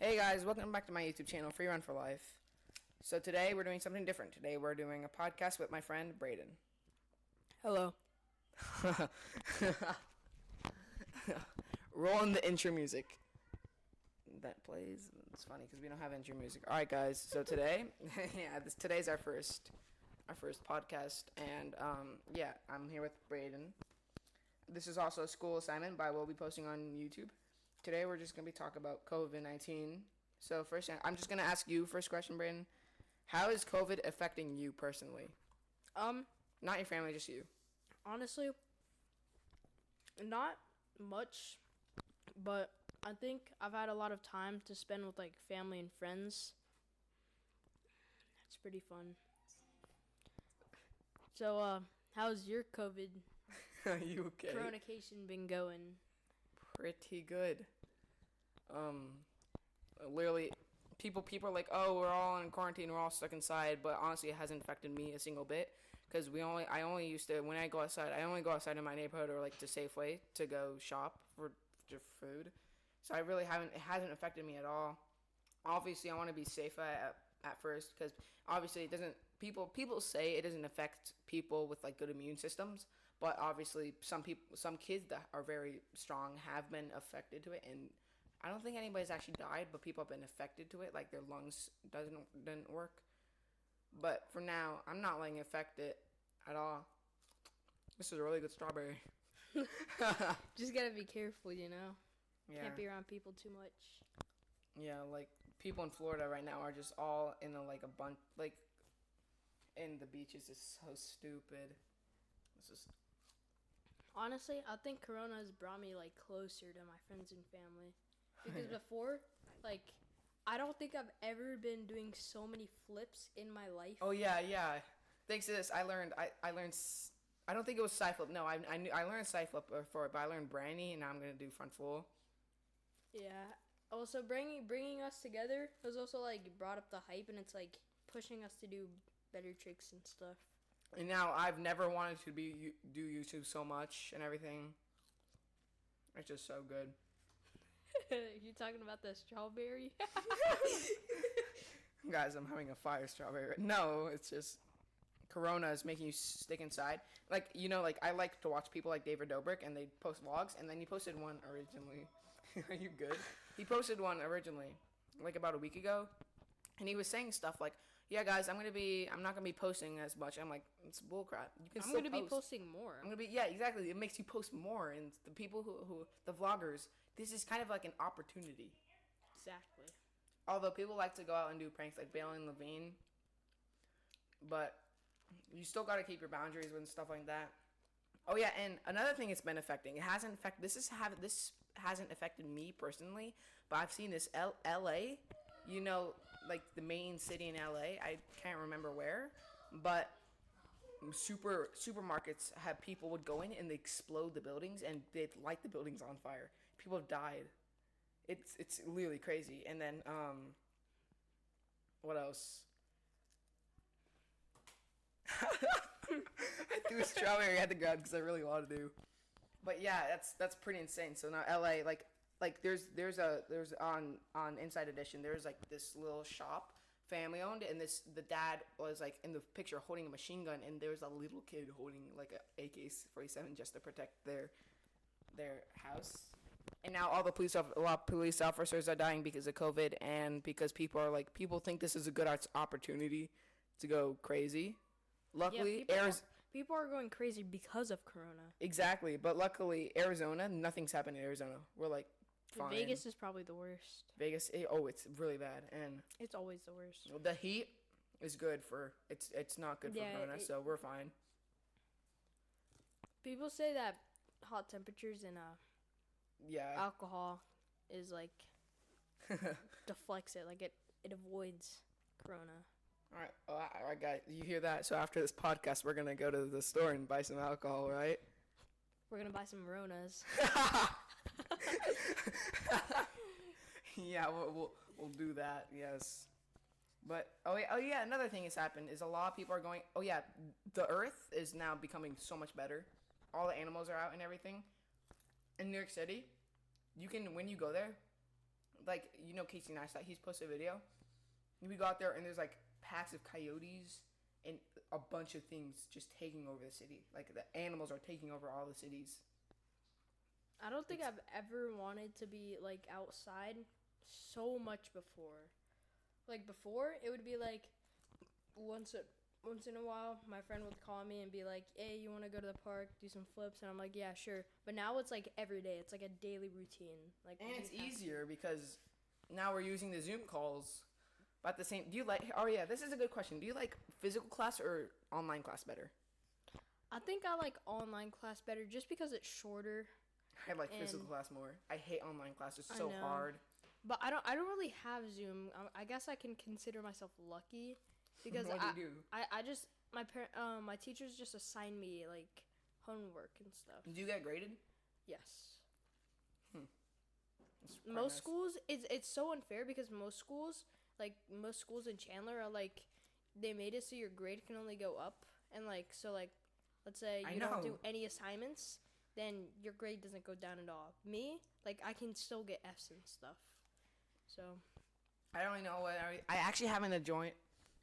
Hey guys, welcome back to my YouTube channel, Free Run for Life. So today we're doing something different. Today we're doing a podcast with my friend Braden. Hello. Rolling the intro music. That plays. It's funny because we don't have intro music. All right, guys. So today, today's our first podcast, and I'm here with Braden. This is also a school assignment, but I will be posting on YouTube. Today we're just gonna be talking about COVID-19. So first, I'm just gonna ask you first question, Braden. How is COVID affecting you personally? Not your family, just you. Honestly, not much, but I think I've had a lot of time to spend with like family and friends. It's pretty fun. So, how's your COVID Are you okay? coronacation been going? Pretty good. Literally, people are like, oh, we're all in quarantine, we're all stuck inside, but honestly, it hasn't affected me a single bit, because I only used to, when I go outside, I only go outside in my neighborhood or like to Safeway to go shop for food, so it hasn't affected me at all. Obviously, I want to be safe at first, because obviously it doesn't, people say it doesn't affect people with like good immune systems, but obviously some kids that are very strong have been affected to it, and I don't think anybody's actually died, but people have been affected to it, like their lungs didn't work. But for now, I'm not letting it affect it at all. This is a really good strawberry. Just gotta be careful, you know? Yeah. Can't be around people too much. Yeah, like people in Florida right now are just all in a bunch, like in the beaches is so stupid. This is Honestly, I think Corona has brought me like closer to my friends and family. Because before, like, I don't think I've ever been doing so many flips in my life. Oh yeah. Thanks to this, I learned. I don't think it was side flip. No, I learned side flip before, but I learned brandy, and now I'm gonna do front full. Yeah. Also, bringing us together has also like brought up the hype, and it's like pushing us to do better tricks and stuff. And now I've never wanted to do YouTube so much and everything. It's just so good. You talking about the strawberry? Guys, I'm having a fire strawberry. No, it's just Corona is making you stick inside. Like, like I like to watch people like David Dobrik, and they post vlogs, and then he posted one originally. Are you good? He posted one originally, like about a week ago, and he was saying stuff like, "Yeah, guys, I'm not gonna be posting as much." I'm like, it's bullcrap. You can. I'm still gonna post. be posting more. I'm gonna be, yeah, exactly. It makes you post more, and the people who the vloggers, this is kind of like an opportunity. Exactly. Although people like to go out and do pranks like Bailey and Levine, but you still got to keep your boundaries with stuff like that. Oh yeah, and another thing it's been affecting. This hasn't affected me personally, but I've seen this L.A. Like the main city in L.A. I can't remember where, but supermarkets have people would go in and they explode the buildings and they'd light the buildings on fire. People have died. It's really crazy. And then what else? I threw a strawberry at the ground because I really wanted to. But yeah, that's pretty insane. So now LA, like there's on Inside Edition, there's like this little shop, family owned, and the dad was like in the picture holding a machine gun, and there's a little kid holding like a AK-47 just to protect their house. And now a lot of police officers are dying because of COVID, and because people think this is a good opportunity to go crazy. Luckily, people are going crazy because of Corona. Exactly, but luckily Arizona, nothing's happened in Arizona. We're like fine. Vegas is probably the worst. Vegas, it's really bad, and it's always the worst. The heat is good for it's not good for Corona, so we're fine. People say that hot temperatures and alcohol is like deflects it, like it avoids Corona. All right, guys, you hear that? So after this podcast, we're gonna go to the store and buy some alcohol, right? We're gonna buy some Ronas. Yeah, we'll do that. Yes. But oh yeah, another thing has happened is a lot of people are going. Oh yeah, the Earth is now becoming so much better. All the animals are out and everything. In New York City, when you go there, like, Casey Neistat, he's posted a video. We got there and there's like packs of coyotes and a bunch of things just taking over the city. Like the animals are taking over all the cities. I don't think I've ever wanted to be like outside so much before. Like before, it would be like once in a while, my friend would call me and be like, "Hey, you want to go to the park, do some flips?" And I'm like, "Yeah, sure." But now it's like every day. It's like a daily routine. Like, and it's easier because now we're using the Zoom calls. But at the same, do you like? Oh yeah, this is a good question. Do you like physical class or online class better? I think I like online class better just because it's shorter. I like physical class more. I hate online class. It's so hard. But I don't really have Zoom. I guess I can consider myself lucky because what do you do? I just my teachers just assign me like homework and stuff. Do you get graded? Yes. Most schools, it's so unfair because most schools in Chandler are like, they made it so your grade can only go up, and like, so like, let's say you don't do any assignments, then your grade doesn't go down at all. Me, like, I can still get F's and stuff. So I don't really know what I actually haven't joint.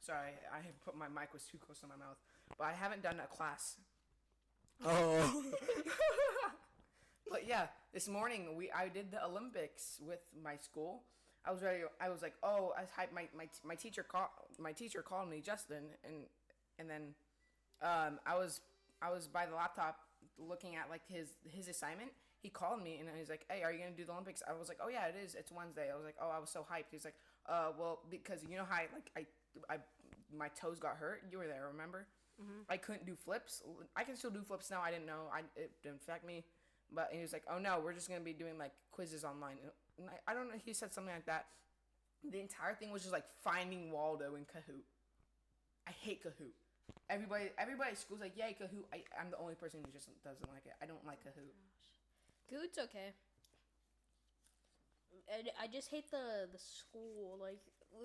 Sorry, I put my mic was too close to my mouth, but I haven't done a class. Oh. But yeah, this morning I did the Olympics with my school. I was ready. I was like, oh, my teacher called me, Justin, and then I was by the laptop looking at like his assignment. He called me and he's like, "Hey, are you gonna do the Olympics?" I was like, "Oh yeah, it is. It's Wednesday." I was like, "Oh, I was so hyped." He's like, well, because you know how I my toes got hurt. You were there, remember? Mm-hmm. I couldn't do flips. I can still do flips now. I didn't know. It didn't affect me. But he was like, "Oh no, we're just gonna be doing like quizzes online." And I don't know. He said something like that. The entire thing was just like finding Waldo in Kahoot. I hate Kahoot. Everybody at school's like, "Yay, Kahoot!" I'm the only person who just doesn't like it. I don't like Kahoot. Kahoot's okay. I just hate the school. Like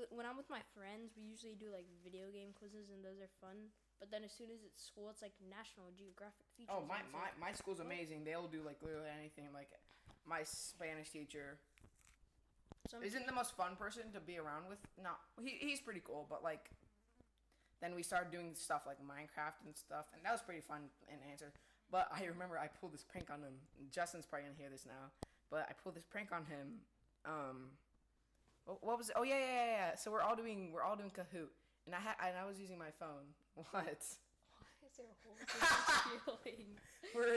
when I'm with my friends, we usually do like video game quizzes, and those are fun. But then as soon as it's school, it's like National Geographic features. Oh, my school's amazing. They'll do like literally anything. Like my Spanish teacher isn't the most fun person to be around with. No, he's pretty cool. But like, then we started doing stuff like Minecraft and stuff, and that was pretty fun and answer. But I remember I pulled this prank on him. Justin's probably gonna hear this now. But I pulled this prank on him. What was it? Oh yeah. So we're all doing Kahoot, and I was using my phone. What? Why is there a whole thing? We're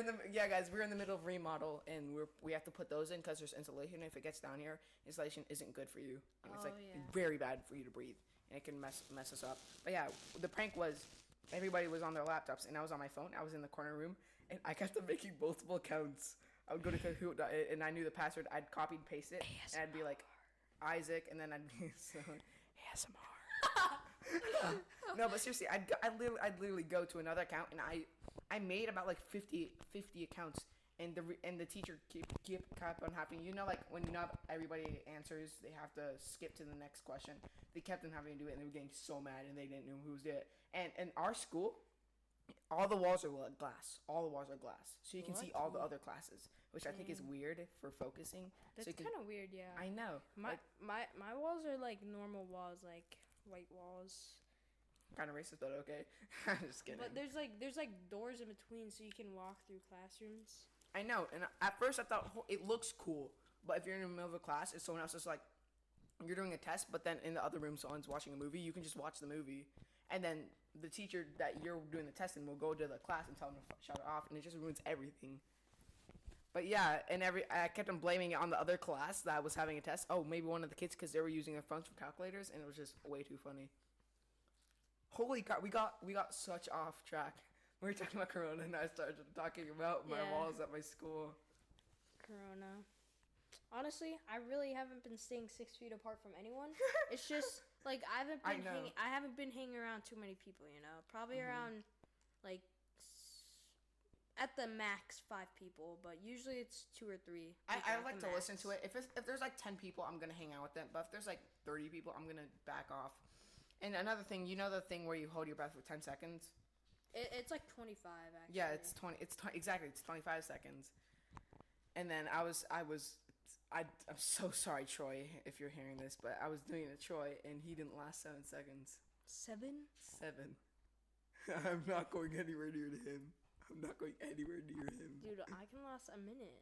in the middle of remodel, and we have to put those in because there's insulation. If it gets down here, insulation isn't good for you, and it's very bad for you to breathe, and it can mess us up. But yeah, the prank was everybody was on their laptops, and I was on my phone. I was in the corner room, and I kept on making multiple accounts. I would go to Kahoot, and I knew the password. I'd copy and paste it, ASMR. And I'd be like Isaac, and then I'd be ASMR. No, but seriously, I'd literally go to another account, and I made about like 50 accounts, and the teacher kept on happening. You know, like when everybody answers, they have to skip to the next question. They kept on having to do it, and they were getting so mad, and they didn't know who was it. And in our school, all the walls are glass. All the walls are glass, so you can see all the other classes, which I think is weird for focusing. That's kind of weird, yeah. I know. My walls are like normal walls, like white walls. Kind of racist, but okay. I'm just kidding. But there's like doors in between, so you can walk through classrooms. I know, and at first I thought it looks cool, but if you're in the middle of a class, if someone else is like, you're doing a test, but then in the other room someone's watching a movie, you can just watch the movie, and then the teacher that you're doing the test in will go to the class and tell them to shut it off, and it just ruins everything. But yeah, and I kept on blaming it on the other class that was having a test. Oh, maybe one of the kids because they were using their phones for calculators, and it was just way too funny. Holy crap, we got such off track. We were talking about Corona, and I started talking about my walls at my school. Corona. Honestly, I really haven't been staying 6 feet apart from anyone. It's just like I haven't been hanging around too many people. You know, probably around like at the max 5 people, but usually it's 2 or 3. I like to listen to it. If there's like 10 people, I'm gonna hang out with them. But if there's like 30 people, I'm gonna back off. And another thing, you know the thing where you hold your breath for 10 seconds? It's like 25 actually. Yeah, it's 20. Exactly. It's 25 seconds. And then I was I'm so sorry, Troy, if you're hearing this, but I was doing it to Troy, and he didn't last 7 seconds. 7? 7. I'm not going anywhere near to him. I'm not going anywhere near him. Dude, I can last a minute.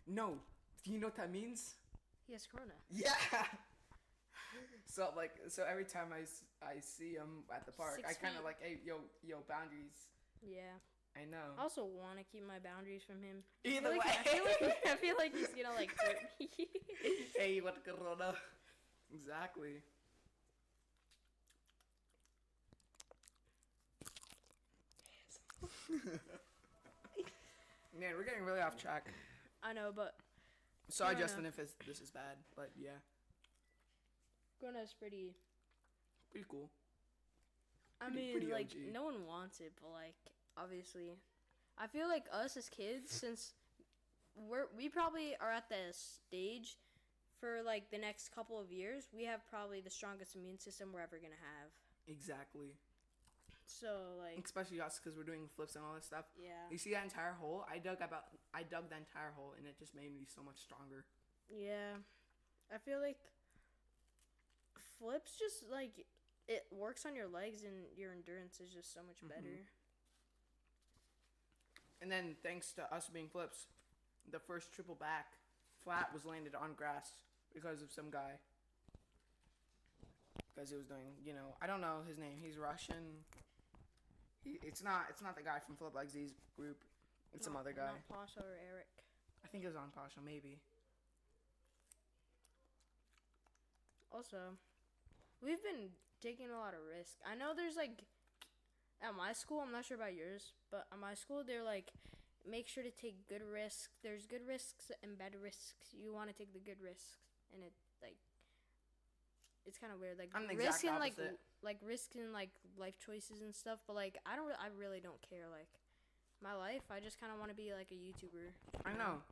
No. Do you know what that means? He has corona. Yeah. So every time I see him at the park, 6 I kind of feet. like, hey, yo, boundaries. Yeah. I know. I also want to keep my boundaries from him. Either way. I feel like he's gonna like hurt me. Hey, what corona? Exactly. Man, we're getting really off track. I know, but Sorry, Corona. Justin, if this is bad, but yeah, Corona's pretty. pretty cool. I Pretty- mean, pretty like OG. no one wants it, but like obviously, I feel like us as kids, since we probably are at the stage for like the next couple of years, we have probably the strongest immune system we're ever gonna have. Exactly. So like, Especially us, because we're doing flips and all this stuff. yeah, You see that entire hole? I dug the entire hole, and it just made me so much stronger. yeah. I feel like flips just like it works on your legs and your endurance is just so much better. And then, thanks to us being flips, the first triple back flat was landed on grass because of some guy. Because he was doing, I don't know his name. He's Russian. It's not the guy from Flip Like Z's group. It's some other guy. Not Pasha or Eric. I think it was on Pasha, maybe. Also, we've been taking a lot of risk. I know there's like at my school, I'm not sure about yours, but at my school they're like make sure to take good risks. There's good risks and bad risks. You want to take the good risks, and it's kind of weird. Like I'm the risk exact and opposite. like risk and like life choices and stuff. But like I really don't care. Like my life, I just kind of want to be like a YouTuber. I know.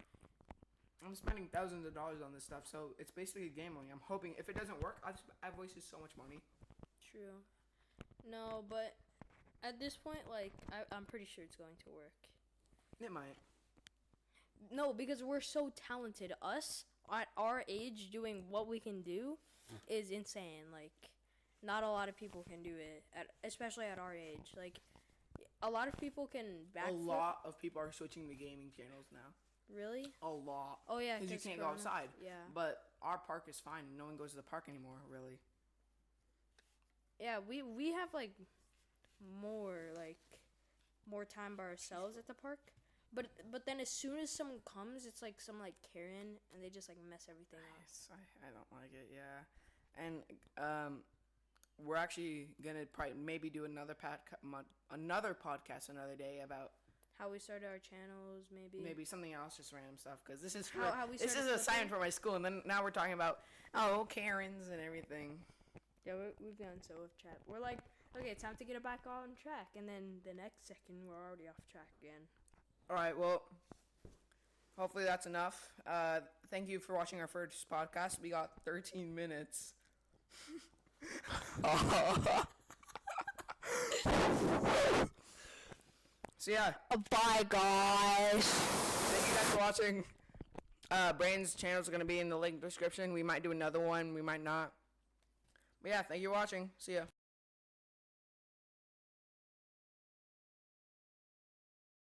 I'm spending thousands of dollars on this stuff, so it's basically gambling. I'm hoping if it doesn't work, I've wasted so much money. True. No, but at this point, like I'm pretty sure it's going to work. It might. No, because we're so talented. Us at our age doing what we can do is insane. Like, not a lot of people can do it, especially at our age. Like, a lot of people can backflip. A lot of people are switching to gaming channels now. Really? A lot. Oh yeah, Because you can't go Corona. outside. Yeah. But our park is fine. No one goes to the park anymore, really. Yeah, we have like more time by ourselves at the park. But then as soon as someone comes, it's like some like Karen, and they just like mess everything up. Yes, I don't like it. Yeah, and we're actually gonna probably maybe do another podcast another day about How we started our channels, maybe. something else, just random stuff. Because this is How we this is started an assignment flipping? for my school, and then now we're talking about Karens and everything. Yeah, we've gotten so off track. We're like, okay, time to get it back on track, and then the next second we're already off track again. All right, well, hopefully that's enough. Thank you for watching our first podcast. We got 13 minutes. So yeah, Bye, guys. thank you guys for watching. Brain's channels are gonna be in the link description. We might do another one, we might not. But yeah, thank you for watching. See ya.